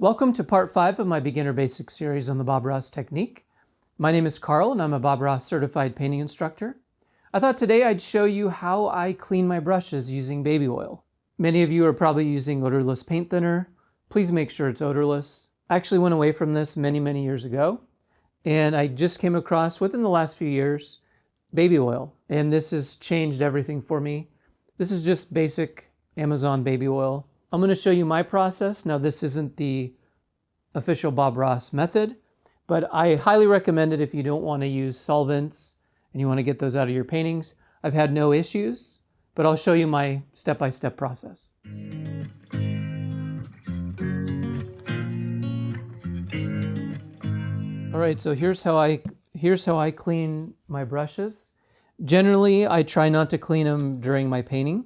Welcome to part 5 of my Beginner Basics series on the Bob Ross technique. My name is Carl and I'm a Bob Ross certified painting instructor. I thought today I'd show you how I clean my brushes using baby oil. Many of you are probably using odorless paint thinner. Please make sure it's odorless. I actually went away from this many years ago, and I just came across, within the last few years, baby oil. And this has changed everything for me. This is just basic Amazon baby oil. I'm going to show you my process. Now, this isn't the official Bob Ross method, but I highly recommend it if you don't want to use solvents and you want to get those out of your paintings. I've had no issues, but I'll show you my step-by-step process. All right, so here's how I clean my brushes. Generally, I try not to clean them during my painting.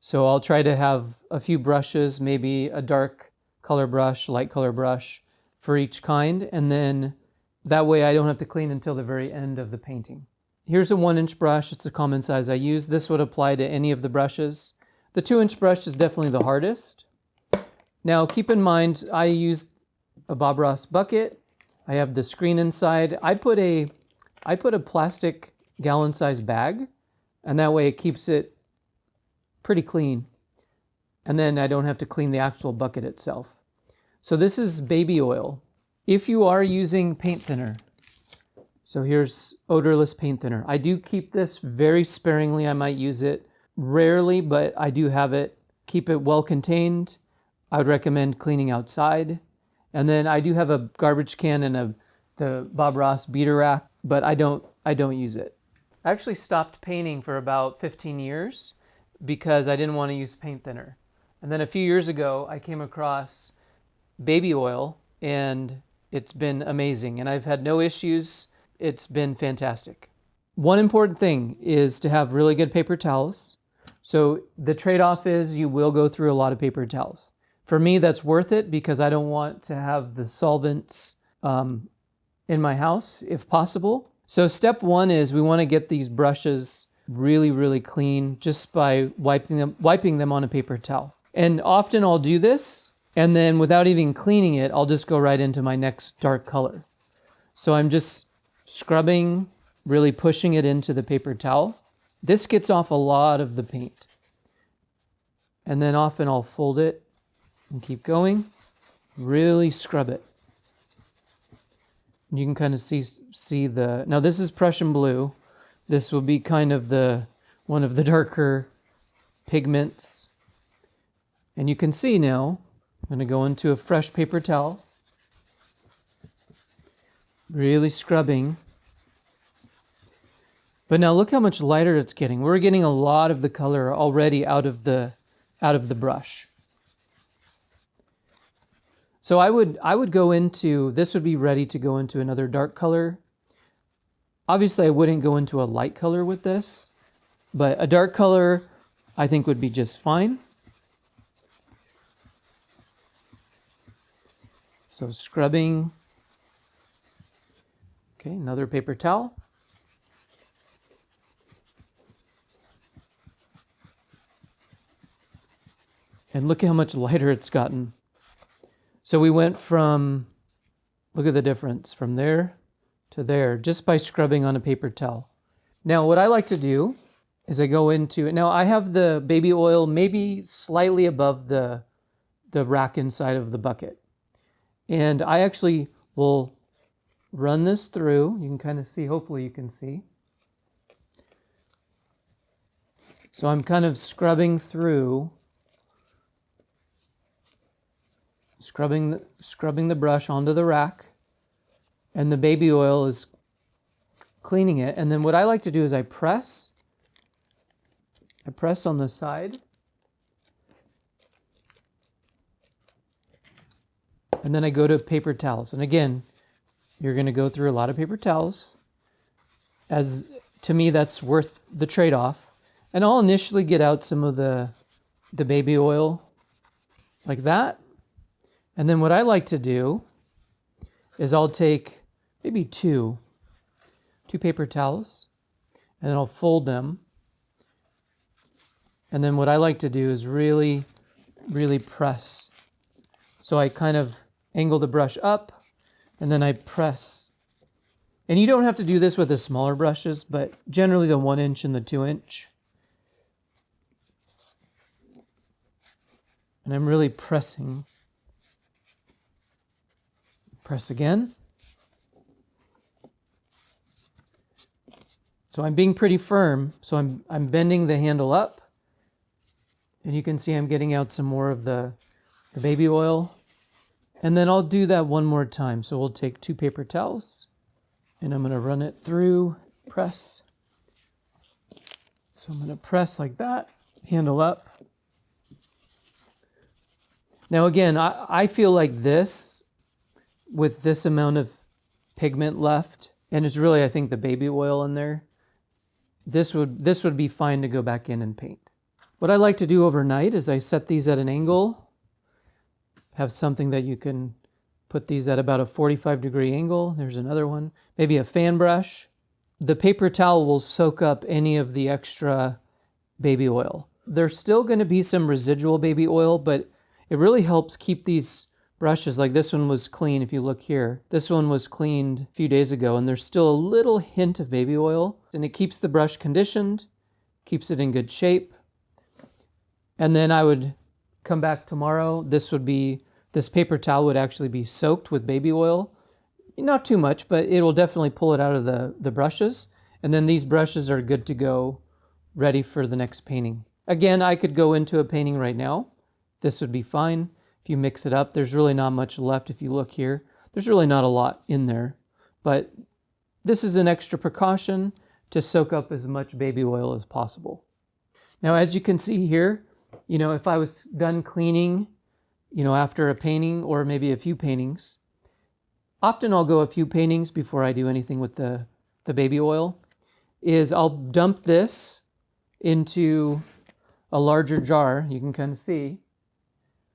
So I'll try to have a few brushes, maybe a dark color brush, light color brush for each kind, and then that way I don't have to clean until the very end of the painting. Here's a 1-inch brush. It's a common size I use. This would apply to any of the brushes. The 2-inch brush is definitely the hardest. Now keep in mind, I use a Bob Ross bucket. I have the screen inside. I put a plastic gallon-sized bag, and that way it keeps it pretty clean. And then I don't have to clean the actual bucket itself. So this is baby oil. If you are using paint thinner, so here's odorless paint thinner. I do keep this very sparingly. I might use it rarely, but I do have it. Keep it well contained. I would recommend cleaning outside. And then I do have a garbage can and the Bob Ross beater rack, but I don't use it. I actually stopped painting for about 15 years because I didn't want to use paint thinner. And then a few years ago, I came across baby oil, and it's been amazing. And I've had no issues. It's been fantastic. One important thing is to have really good paper towels. So the trade-off is you will go through a lot of paper towels. For me, that's worth it because I don't want to have the solvents in my house, if possible. So step 1 is we want to get these brushes really clean just by wiping them on a paper towel. And often I'll do this, and then without even cleaning it, I'll just go right into my next dark color. So I'm just scrubbing, really pushing it into the paper towel. This gets off a lot of the paint. And then often I'll fold it and keep going, really scrub it. You can kind of see the, now this is Prussian blue. This will be kind of one of the darker pigments. And you can see now, I'm going to go into a fresh paper towel, really scrubbing. But now look how much lighter it's getting. We're getting a lot of the color already out of the brush. So I would go into, this would be ready to go into another dark color. Obviously, I wouldn't go into a light color with this, but a dark color I think would be just fine. So scrubbing. Okay, another paper towel. And look at how much lighter it's gotten. So we went from, look at the difference, from there to there, just by scrubbing on a paper towel. Now, what I like to do is I go into, now I have the baby oil maybe slightly above the rack inside of the bucket. And I actually will run this through. You can kind of see, hopefully you can see. So I'm kind of scrubbing through, scrubbing the brush onto the rack, and the baby oil is cleaning it. And then what I like to do is I press on the side, and then I go to paper towels. And again, you're going to go through a lot of paper towels. As to me, that's worth the trade-off. And I'll initially get out some of the baby oil like that. And then what I like to do is I'll take maybe two paper towels, and then I'll fold them. And then what I like to do is really press. So I kind of angle the brush up, and then I press. And you don't have to do this with the smaller brushes, but generally the 1 inch and the 2 inch. And I'm really pressing. Press again. So I'm being pretty firm, so I'm bending the handle up. And you can see I'm getting out some more of the baby oil. And then I'll do that one more time. So we'll take 2 paper towels, and I'm going to run it through, press. So I'm going to press like that, handle up. Now again, I feel like this, with this amount of pigment left, and it's really, I think, the baby oil in there, this would be fine to go back in and paint. What I like to do overnight is I set these at an angle, have something that you can put these at about a 45-degree angle. There's another one. Maybe a fan brush. The paper towel will soak up any of the extra baby oil. There's still going to be some residual baby oil, but it really helps keep these brushes, like this one was clean if you look here. This one was cleaned a few days ago, and there's still a little hint of baby oil, and it keeps the brush conditioned, keeps it in good shape. And then I would come back tomorrow. This paper towel would actually be soaked with baby oil. Not too much, but it will definitely pull it out of the brushes. And then these brushes are good to go, ready for the next painting. Again, I could go into a painting right now. This would be fine. If you mix it up, there's really not much left. If you look here, there's really not a lot in there. But this is an extra precaution to soak up as much baby oil as possible. Now, as you can see here, if I was done cleaning, after a painting or maybe a few paintings, often I'll go a few paintings before I do anything with the baby oil, is I'll dump this into a larger jar. You can kind of see.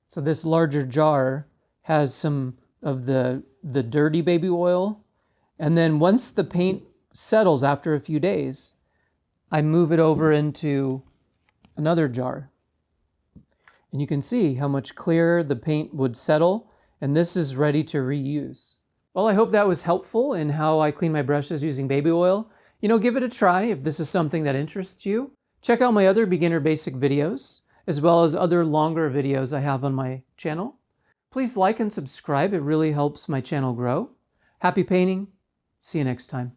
So this larger jar has some of the dirty baby oil. And then once the paint settles after a few days, I move it over into another jar. And you can see how much clearer the paint would settle. And this is ready to reuse. Well, I hope that was helpful in how I clean my brushes using baby oil. Give it a try if this is something that interests you. Check out my other beginner basic videos, as well as other longer videos I have on my channel. Please like and subscribe. It really helps my channel grow. Happy painting. See you next time.